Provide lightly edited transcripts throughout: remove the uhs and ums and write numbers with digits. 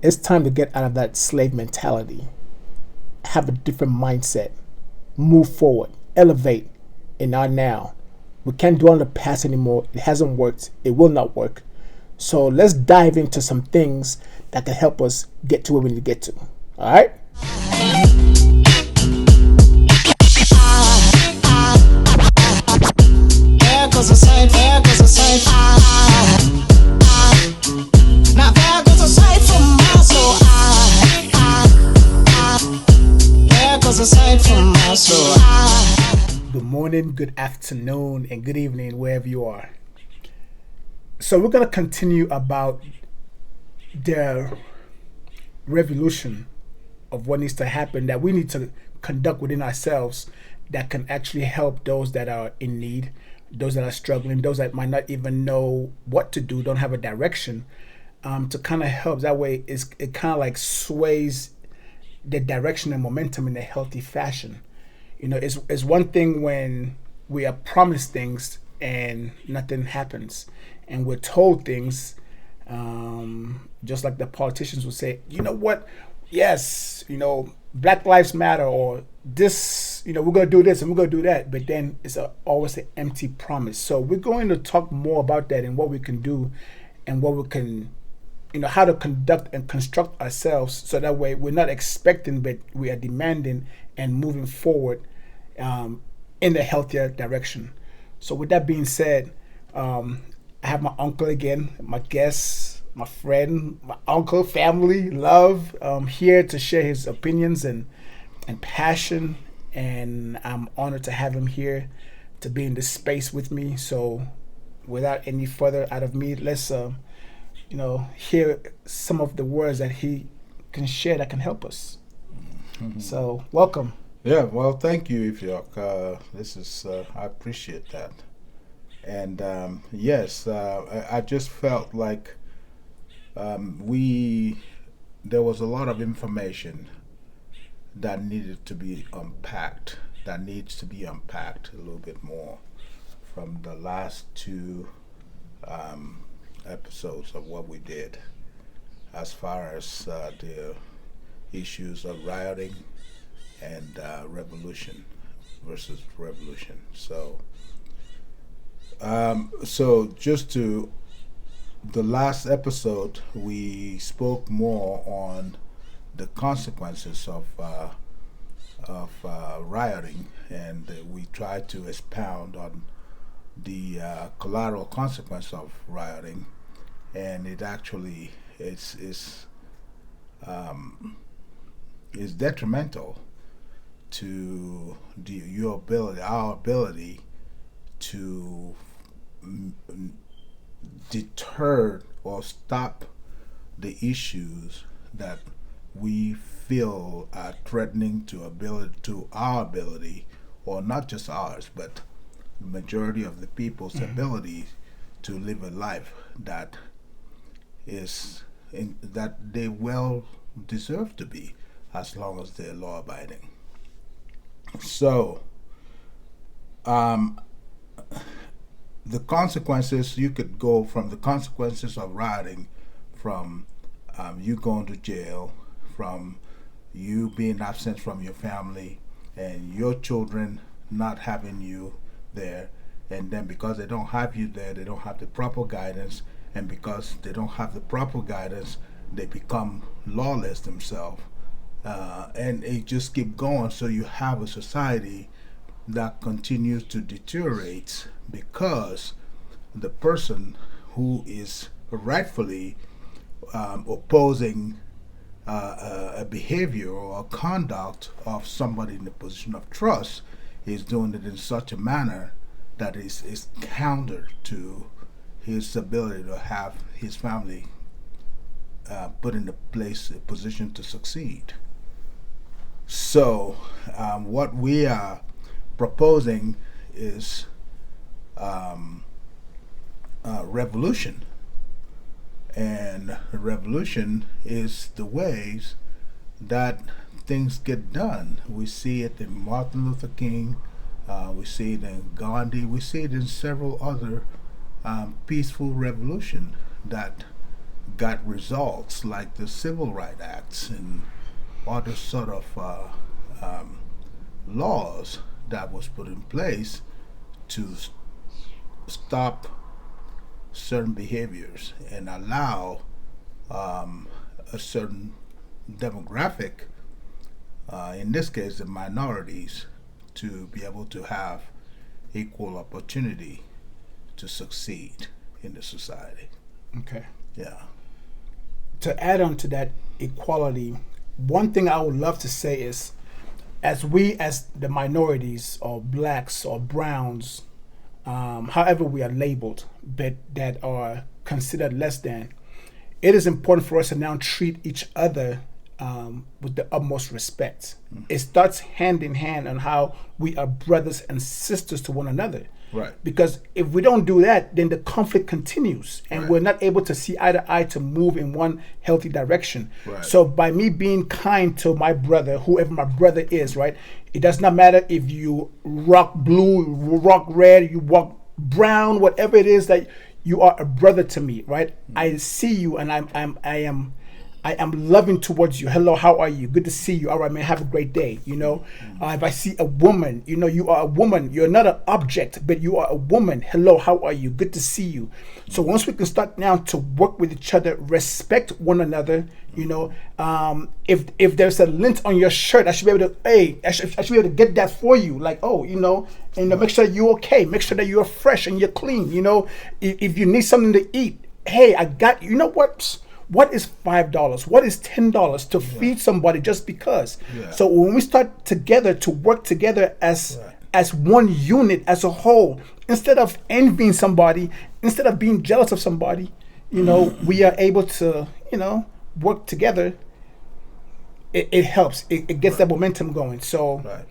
It's time to get out of that slave mentality, have a different mindset, move forward, elevate in our now. We can't dwell on the past anymore. It hasn't worked. It will not work. So let's dive into some things that can help us get to where we need to get to. All right? There goes a sight, there goes a sight. Now there goes a sight from my soul. There goes a sight from my soul. Good morning, good afternoon, and good evening, wherever you are. So we're going to continue about the revolution of what needs to happen that we need to conduct within ourselves that can actually help those that are in need, those that are struggling, those that might not even know what to do, don't have a direction, to kind of help. That way it kind of like sways the direction and momentum in a healthy fashion. You know, it's one thing when we are promised things and nothing happens, and we're told things, just like the politicians would say, you know what, yes, Black Lives Matter, or this, we're going to do this and we're going to do that, but then it's always an empty promise. So we're going to talk more about that and what we can do and what we can, how to conduct and construct ourselves, so that way we're not expecting, but we are demanding and moving forward in a healthier direction. So with that being said, I have my uncle again, my guest, my friend, my uncle, family, love, here to share his opinions and passion. And I'm honored to have him here to be in this space with me. So without any further out of me, let's hear some of the words that he can share that can help us. Mm-hmm. So welcome. Yeah, well, thank you, Ifyok. This is I appreciate that. And yes, I just felt like there was a lot of information that needed to be unpacked, that needs to be unpacked a little bit more from the last two episodes of what we did, as far as the issues of rioting and revolution versus revolution. So just to the last episode, we spoke more on the consequences of rioting, and we tried to expound on the collateral consequence of rioting, and it actually is detrimental to our ability to deter or stop the issues that we feel are threatening to our ability, or not just ours, but the majority of the people's ability to live a life that that they well deserve to be, as long as they're law abiding. So the consequences, you could go from the consequences of rioting, from you going to jail, from you being absent from your family, and your children not having you there, and then because they don't have you there, they don't have the proper guidance, and because they don't have the proper guidance, they become lawless themselves, and it just keep going. So you have a society that continues to deteriorate, because the person who is rightfully opposing a behavior or a conduct of somebody in a position of trust is doing it in such a manner that is counter to his ability to have his family put in a position to succeed. So what we are proposing is revolution. And revolution is the ways that things get done. We see it in Martin Luther King, we see it in Gandhi, we see it in several other peaceful revolution that got results like the Civil Rights Acts and other sort of laws that was put in place to stop certain behaviors and allow a certain demographic, in this case the minorities, to be able to have equal opportunity to succeed in the society. Okay. Yeah. To add on to that equality, one thing I would love to say is, as we, as the minorities or blacks or browns, however we are labeled, but that are considered less than, it is important for us to now treat each other with the utmost respect. It starts hand in hand on how we are brothers and sisters to one another. Right. Because if we don't do that, then the conflict continues and Right. we're not able to see eye to eye to move in one healthy direction. Right. So by me being kind to my brother, whoever my brother is, right, it does not matter if you rock blue, rock red, you rock brown, whatever it is, that you are a brother to me, right? I see you and I am loving towards you. Hello, how are you? Good to see you. All right, man, have a great day. You know, if I see a woman, you know, you are a woman. You're not an object, but you are a woman. Hello, how are you? Good to see you. So once we can start now to work with each other, respect one another, you know, if there's a lint on your shirt, I should be able to, hey, I should be able to get that for you. Like, oh, you know, and make sure you're okay. Make sure that you're fresh and you're clean. You know, if you need something to eat, hey, I got, you know what? What is $5? What is $10 to feed somebody just because? Yeah. So when we start together to work together as one unit, as a whole, instead of envying somebody, instead of being jealous of somebody, you know, we are able to, you know, work together. It helps. It gets that momentum going. So, Right.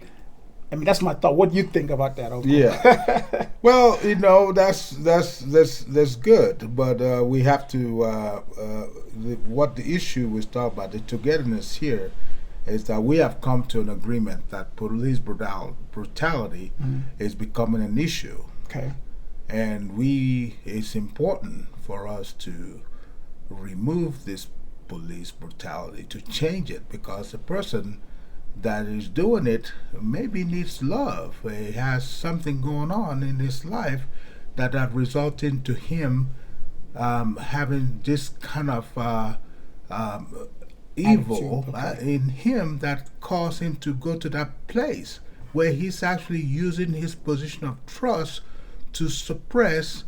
I mean, that's my thought. What do you think about that? Okay? Yeah. Well, you know, that's good, but we have to. What the issue we talk about, the togetherness here, is that we have come to an agreement that police brutality is becoming an issue, Okay. and it's important for us to remove this police brutality, to change it, because the person that is doing it maybe needs love. He has something going on in his life that have resulted to him having this kind of evil Attitude, okay. in him that caused him to go to that place where he's actually using his position of trust to suppress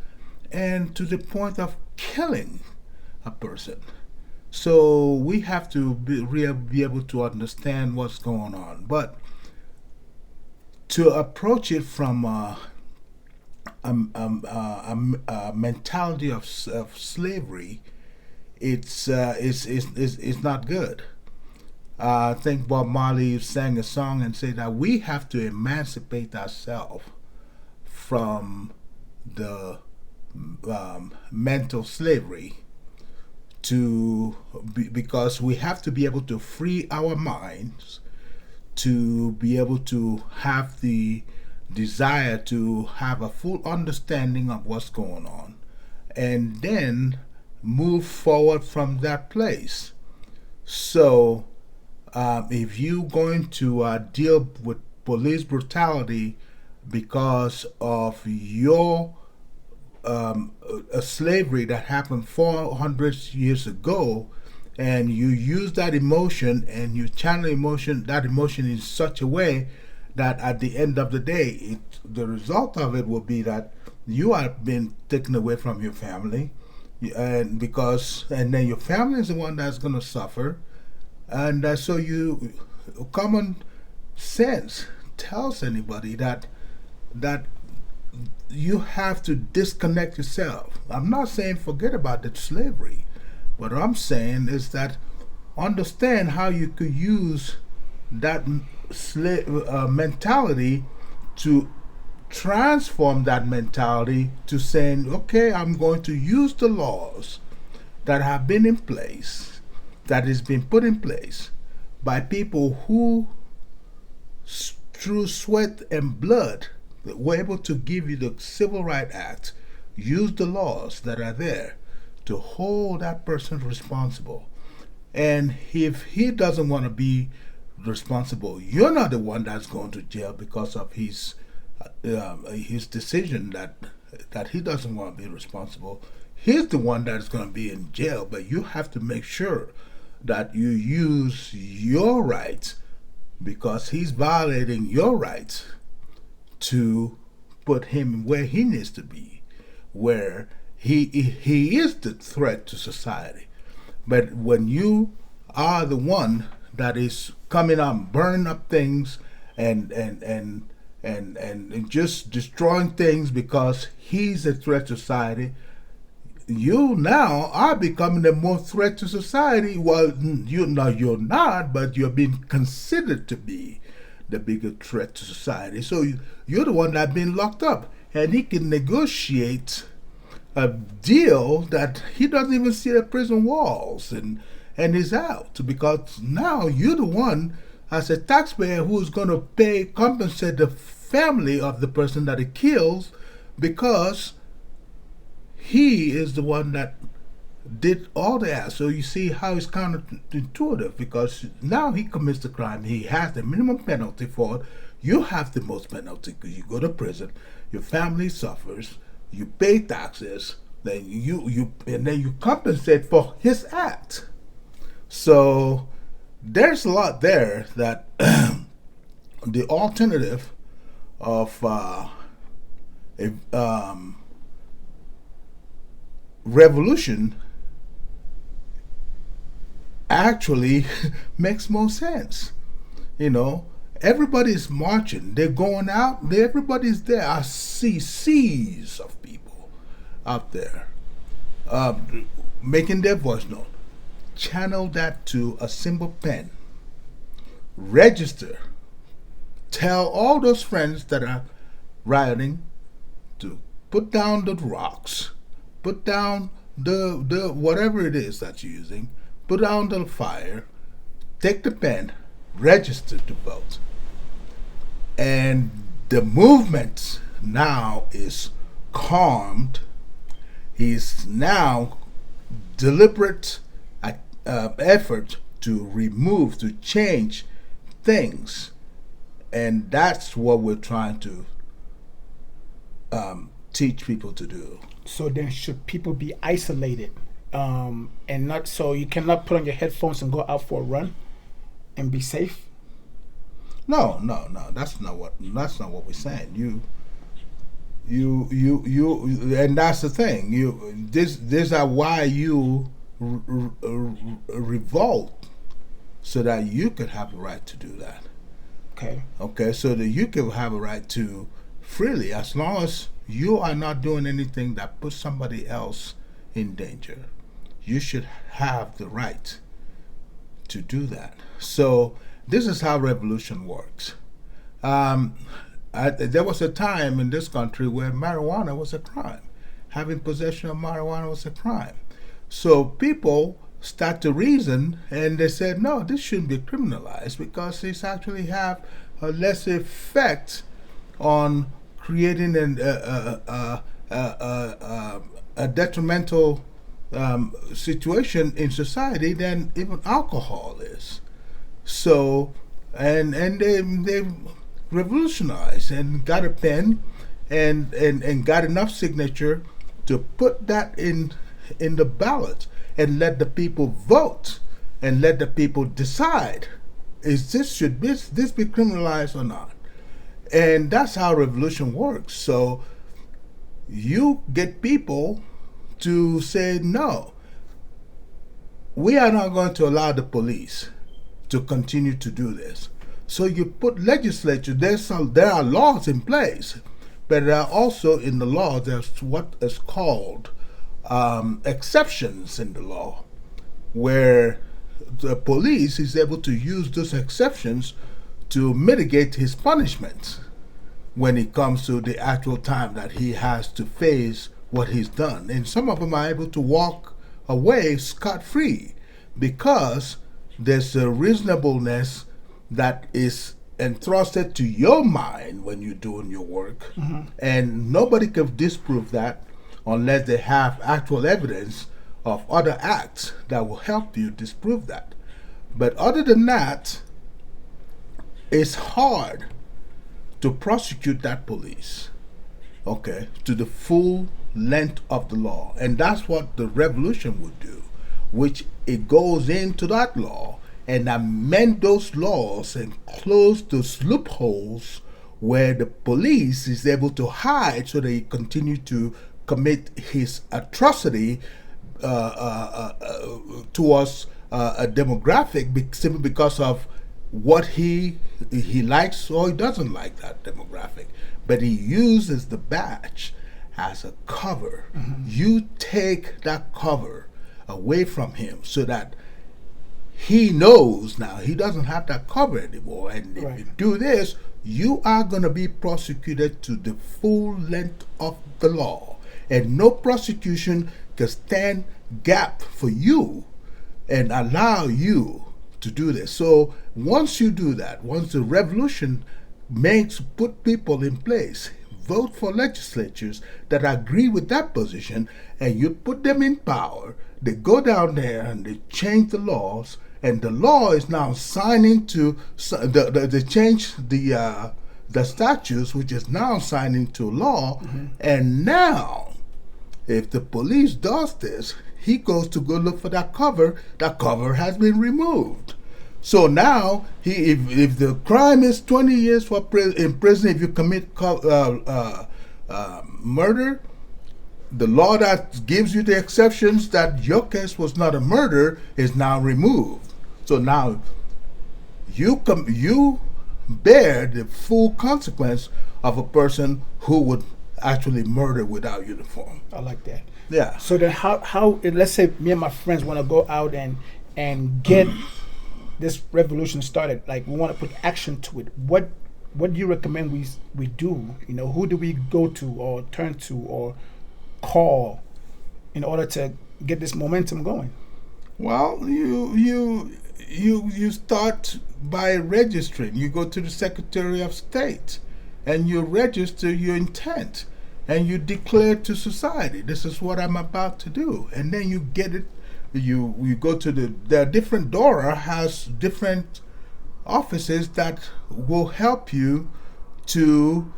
and to the point of killing a person. So we have to be able to understand what's going on, but to approach it from a mentality of slavery, it's not good. I think Bob Marley sang a song and said that we have to emancipate ourselves from the mental slavery because we have to be able to free our minds to be able to have the desire to have a full understanding of what's going on and then move forward from that place. So if you're going to deal with police brutality because of your a slavery that happened 400 years ago, and you use that emotion and you channel that emotion in such a way that at the end of the day, the result of it will be that you are being taken away from your family, and then your family is the one that's going to suffer, and so common sense tells anybody that you have to disconnect yourself. I'm not saying forget about the slavery. What I'm saying is that understand how you could use that mentality to transform that mentality to saying, okay, I'm going to use the laws that have been in place, that has been put in place by people who, through sweat and blood, were able to give you the Civil Rights Act, use the laws that are there to hold that person responsible. And if he doesn't want to be responsible, you're not the one that's going to jail because of his decision that he doesn't want to be responsible. He's the one that's going to be in jail, but you have to make sure that you use your rights, because he's violating your rights, to put him where he needs to be, where he is the threat to society. But when you are the one that is coming out, burning up things and just destroying things because he's a threat to society, you now are becoming a more threat to society. Well, you're not, but you're being considered to be the bigger threat to society. So you're the one that's been locked up, and he can negotiate a deal that he doesn't even see the prison walls, and he's out, because now you're the one as a taxpayer who's going to compensate the family of the person that he kills, because he is the one that did all that. So you see how it's counterintuitive, because now he commits the crime, he has the minimum penalty for it. You have the most penalty because you go to prison, your family suffers, you pay taxes, then you compensate for his act. So there's a lot there that the alternative of revolution actually makes more sense. Everybody's marching, they're going out, everybody's there. I see seas of people out there making their voice known. Channel that to a simple pen. Register. Tell all those friends that are rioting to put down the rocks, put down the whatever it is that you're using, put down the fire, take the pen, register to vote. And the movement now is calmed. He's now deliberate effort to change things. And that's what we're trying to teach people to do. So then should people be isolated, and not, so you cannot put on your headphones and go out for a run and be safe? No. That's not what we're saying. You and that's the thing. These are why you revolt, so that you could have a right to do that. Okay, so that you can have a right to freely, as long as you are not doing anything that puts somebody else in danger. You should have the right to do that. So this is how revolution works. There was a time in this country where marijuana was a crime. Having possession of marijuana was a crime. So people start to reason, and they said, no, this shouldn't be criminalized, because it's actually have a less effect on creating a detrimental situation in society than even alcohol is. So, and they revolutionized and got a pen and got enough signature to put that in the ballot and let the people vote and let the people decide, should this be criminalized or not? And that's how revolution works. So you get people to say, no, we are not going to allow the police to continue to do this. So you put legislature, there are laws in place, but there are also in the law, there's what is called exceptions in the law, where the police is able to use those exceptions to mitigate his punishment when it comes to the actual time that he has to face what he's done. And some of them are able to walk away scot-free because there's a reasonableness that is entrusted to your mind when you're doing your work. And nobody can disprove that unless they have actual evidence of other acts that will help you disprove that. But other than that, it's hard to prosecute that police, okay, to the full length of the law. And that's what the revolution would do, which it goes into that law and amend those laws and close those loopholes where the police is able to hide so they continue to commit his atrocity towards a demographic simply because of what he likes or he doesn't like that demographic. But he uses the badge as a cover. You take that cover away from him so that he knows now he doesn't have that cover anymore. And if you do this, you are going to be prosecuted to the full length of the law. And no prosecution can stand gap for you and allow you to do this. So once you do that, once the revolution put people in place, vote for legislatures that agree with that position, and you put them in power, they go down there and they change the laws, and the law is now signing to they change the statutes, which is now signing to law. And now if the police does this, he goes to go look for that cover. That cover has been removed. So now, if the crime is 20 years in prison, if you commit murder, the law that gives you the exceptions that your case was not a murder is now removed. So now you bear the full consequence of a person who would actually murder without uniform. I like that. Yeah. So then how let's say me and my friends want to go out and get this revolution started, like we want to put action to it. What do you recommend we do? You know, who do we go to or turn to or call in order to get this momentum going? Well, you start by registering. You go to the Secretary of State and you register your intent and you declare to society, this is what I'm about to do. And then you get it. You go to the different DORA has different offices that will help you to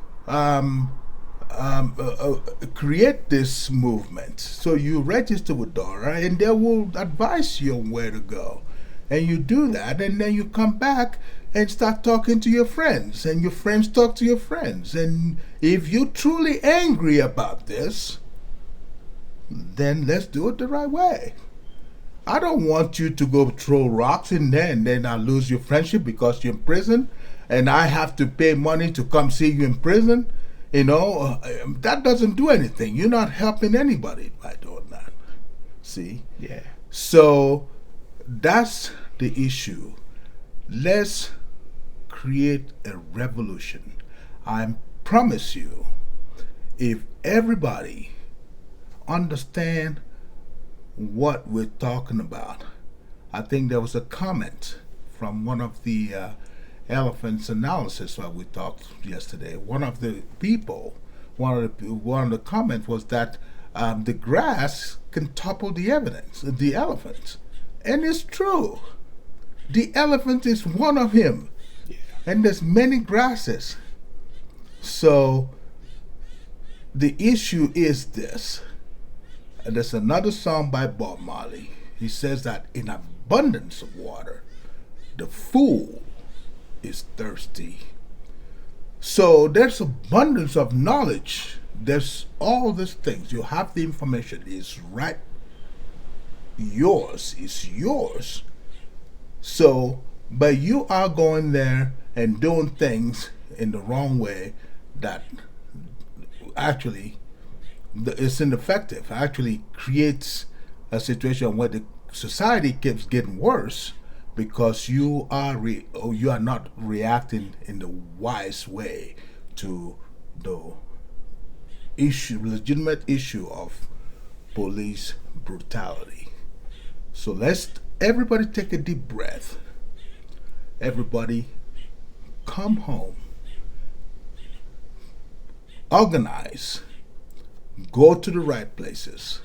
create this movement. So you register with DORA and they will advise you on where to go. And you do that, and then you come back and start talking to your friends, and your friends talk to your friends. And if you're truly angry about this, then let's do it the right way. I don't want you to go throw rocks in there and then I lose your friendship because you're in prison and I have to pay money to come see you in prison. You know, that doesn't do anything. You're not helping anybody by doing that. See? Yeah. So that's the issue. Let's create a revolution. I promise you, if everybody understand what we're talking about. I think there was a comment from one of the elephants analysis that we talked yesterday. One of the comments was that the grass can topple the elephant, and it's true. The elephant is one of him, and there's many grasses. So the issue is this. And there's another song by Bob Marley. He says that in abundance of water, the fool is thirsty. So there's abundance of knowledge. There's all these things. You have the information. It's right. Yours is yours. So, but you are going there and doing things in the wrong way that actually it's ineffective. Actually creates a situation where the society keeps getting worse because you are not reacting in the wise way to the legitimate issue of police brutality. So let's everybody take a deep breath. Everybody come home. Organize. Go to the right places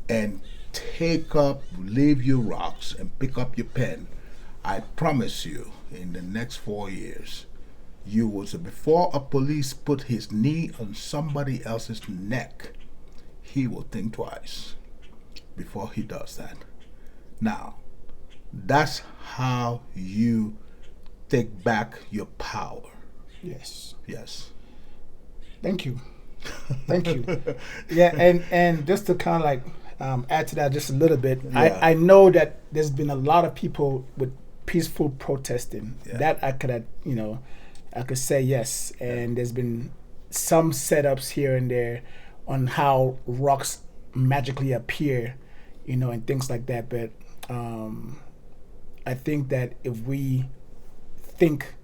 and leave your rocks and pick up your pen, I promise you, in the next 4 years, you will say, before a police put his knee on somebody else's neck, he will think twice before he does that. Now, that's how you take back your power. Yes. Yes. Thank you. Thank you. Yeah, and just to kind of like add to that just a little bit, Yeah. I know that there's been a lot of people with peaceful protesting. Yeah. That I could, I could say yes. And there's been some setups here and there on how rocks magically appear, and things like that. But I think that if we think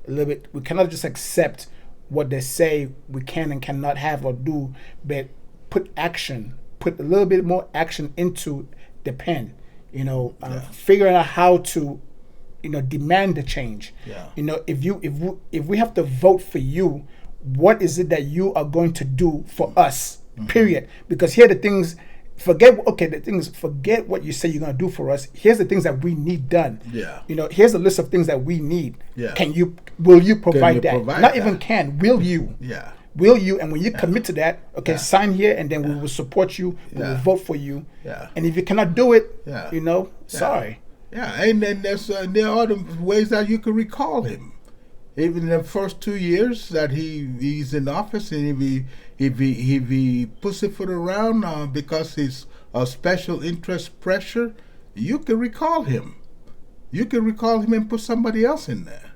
a little bit, we cannot just accept what they say we can and cannot have or do, but put a little bit more action into the pen, figuring out how to, demand the change. Yeah. If we have to vote for you, what is it that you are going to do for us? Period. Because here are the things. Forget what you say you're going to do for us. Here's the things that we need done. Yeah. Here's a list of things that we need. Yeah. Will you provide that? provide Not that? even can, will you? Yeah. Will you? And when you commit to that, Yeah. sign here, and then we will support you. We will Yeah. vote for you. Yeah. And if you cannot do it, Yeah. sorry. Yeah, and then there are other ways that you can recall him. Even in the first 2 years that he's in office, and if he puts his foot around because he's a special interest pressure, you can recall him. You can recall him and put somebody else in there.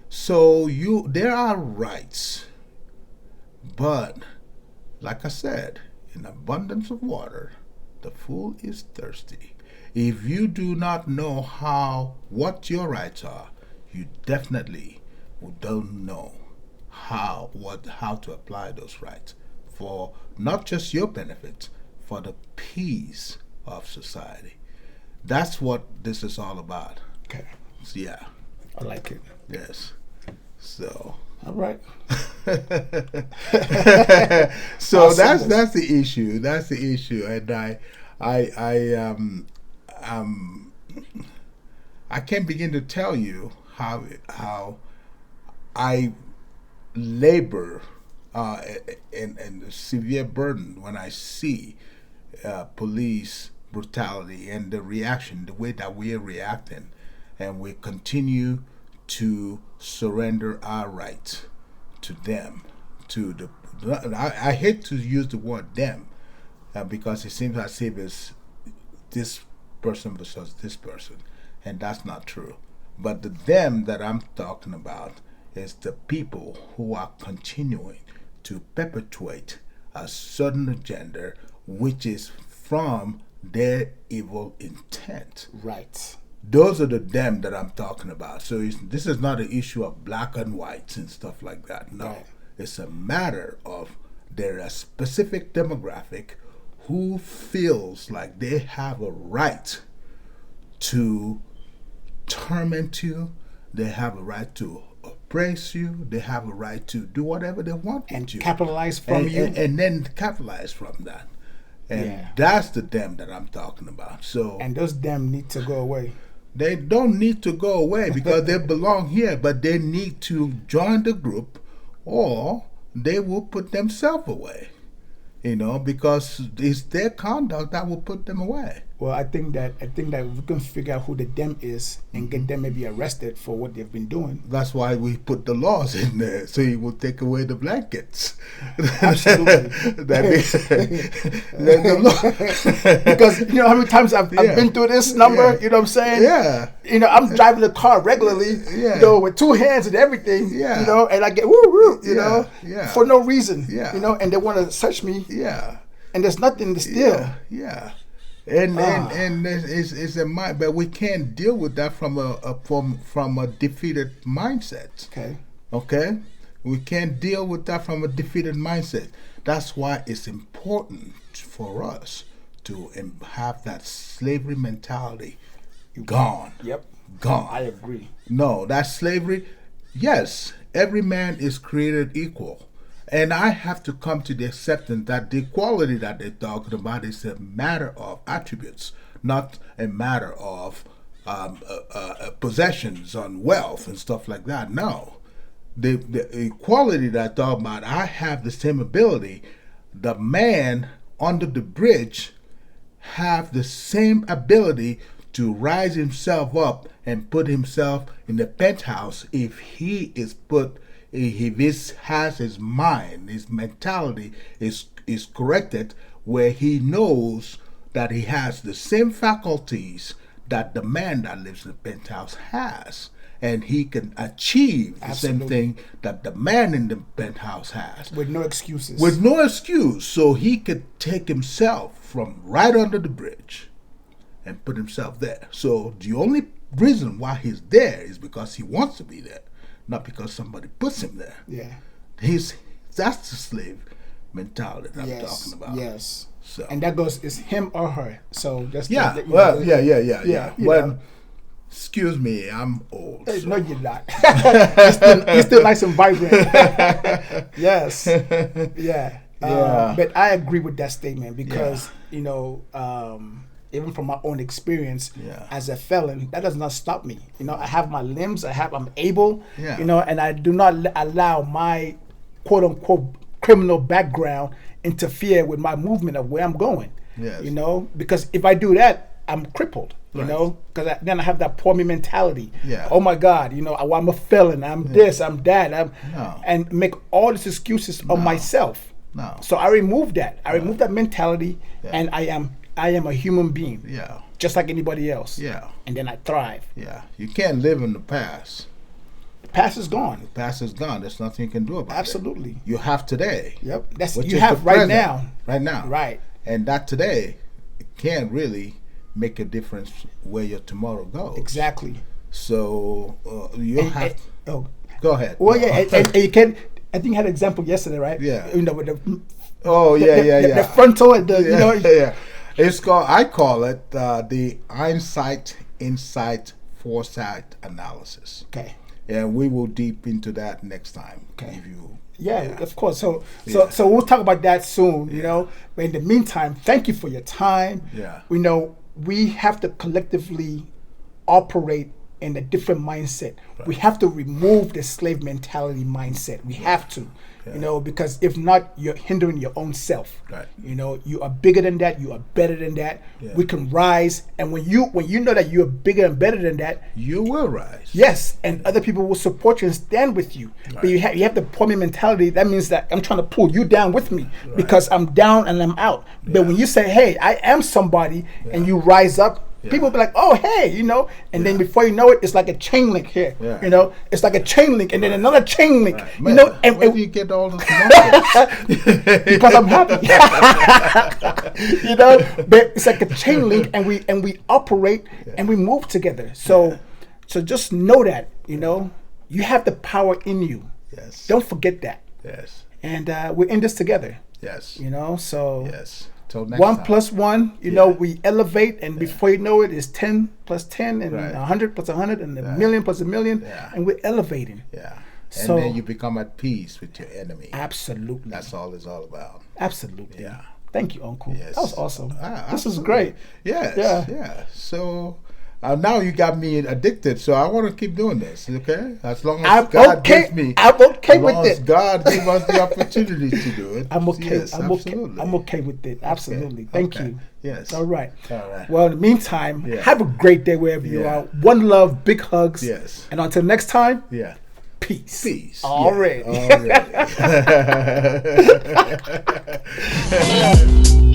So there are rights, but like I said, in abundance of water, the fool is thirsty. If you do not know what your rights are, you definitely don't know how to apply those rights for not just your benefit, for the peace of society. That's what this is all about. Okay. So, yeah. I like it. Yes. So. All right. So Awesome. that's the issue. That's the issue, and I can't begin to tell you how I labor in severe burden when I see police brutality and the reaction, the way that we are reacting, and we continue to surrender our rights to them. I hate to use the word them because it seems as if it's this person versus this person, and that's not true. But the them that I'm talking about is the people who are continuing to perpetuate a certain agenda which is from their evil intent. Right. Those are the them that I'm talking about. So this is not an issue of black and whites and stuff like that. No. Right. It's a matter of there are a specific demographic who feels like they have a right to torment you, they have a right to oppress you, they have a right to do whatever they want And with you. capitalize from you. And then capitalize from that. And Yeah. that's the them that I'm talking about. So And those them need to go away. they don't need to go away because they belong here, but they need to join the group or they will put themselves away. Because it's their conduct that will put them away. Well, I think that if we can figure out who the them is and get them maybe arrested for what they've been doing. That's why we put the laws in there, so he will take away the blankets. Absolutely. The law. Because you know how many times I've been through this number. Yeah. You know what I'm saying? Yeah. I'm driving the car regularly. Yeah. With two hands and everything. Yeah. And I get woo woo. Yeah. For no reason. Yeah. And they want to search me. Yeah. And there's nothing to steal. Yeah. And it's a mind, but we can't deal with that from a defeated mindset. Okay, we can't deal with that from a defeated mindset. That's why it's important for us to have that slavery mentality gone. Yep. Gone. I agree. No, that slavery. Yes, every man is created equal. And I have to come to the acceptance that the equality that they're talking about is a matter of attributes, not a matter of possessions on wealth and stuff like that. No. The equality that I talk about, I have the same ability. The man under the bridge have the same ability to rise himself up and put himself in the penthouse if he is put, if he has his mind, his mentality is corrected, where he knows that he has the same faculties that the man that lives in the penthouse has. And he can achieve the same thing that the man in the penthouse has. With no excuses. With no excuse. So he could take himself from right under the bridge and put himself there. So the only reason why he's there is because he wants to be there, not because somebody puts him there. Yeah. That's the slave mentality that I'm talking about. Yes. So. And that goes, is him or her. So just yeah. Yeah. Well, excuse me, I'm old. Hey, so. no, you're not. you're still nice and vibrant. Yes. Yeah. But I agree with that statement because, you know, even from my own experience as a felon, that does not stop me. You know, I have my limbs, I'm able, you know, and I do not allow my quote unquote criminal background interfere with my movement of where I'm going. Yes. You know, because if I do that, I'm crippled, you know, because then I have that poor me mentality. Yeah. Oh my God, you know, I'm a felon, I'm this, I'm that, and make all these excuses of myself. No. So I remove that. I remove that mentality, and I am a human being. Yeah. Just like anybody else. Yeah. And then I thrive. Yeah. You can't live in the past. The past is gone. The past is gone. There's nothing you can do about it. Absolutely. You have today. Yep. That's which you is have the right present, now. Right now. Right. And that today can't really make a difference where your tomorrow goes. Exactly. So you have. Oh. Go ahead. Well, yeah, and you can. I think you had an example yesterday, right? Yeah. You know, with the. Oh yeah. The frontal and the you know. Yeah. It's called. I call it the hindsight, insight, foresight analysis. Okay. And we will deep into that next time. Okay. If you. Yeah, of course. So we'll talk about that soon, you know. But in the meantime, thank you for your time. Yeah. You know, we have to collectively operate in a different mindset. Right. We have to remove the slave mentality mindset. We have to, you know, because if not, you're hindering your own self. Right. You know, you are bigger than that. You are better than that. Yeah. We can rise, and when you know that you're bigger and better than that, you will rise. Yes, and other people will support you and stand with you. Right. But you have the poor me mentality. That means that I'm trying to pull you down with me because I'm down and I'm out. Yeah. But when you say, "Hey, I am somebody," and you rise up. People will be like, "Oh, hey," you know, and then before you know it, it's like a chain link here. You know, it's like a chain link, and then another chain link. Right. You know, and where do you get all this muscles? Because I'm happy. You know, but it's like a chain link, and we operate and we move together. So just know that, you know, you have the power in you. Yes. Don't forget that. Yes. And we're in this together. Yes. You know, so. Yes. Till next 1 time. + 1, you know, we elevate, and before you know it, it's 10 + 10, and 100 + 100, and a million + a million, and we're elevating. Yeah. So, and then you become at peace with your enemy. Absolutely. That's all it's all about. Absolutely. Yeah. Thank you, Uncle. Yes. That was awesome. This was Absolutely. great. Yes. Yeah. So now you got me addicted, so I want to keep doing this. Okay, as long as I'm God okay. gives me, I'm okay as with long as it. God gives us the opportunity to do it. I'm okay. Yes, I'm absolutely. okay. I'm okay with it. Absolutely. Thank Okay. you. Yes. All right. All right. Well, in the meantime, have a great day wherever you are. One love, big hugs. Yes. And until next time. Yeah. Peace. Peace. Already. Yeah. Already.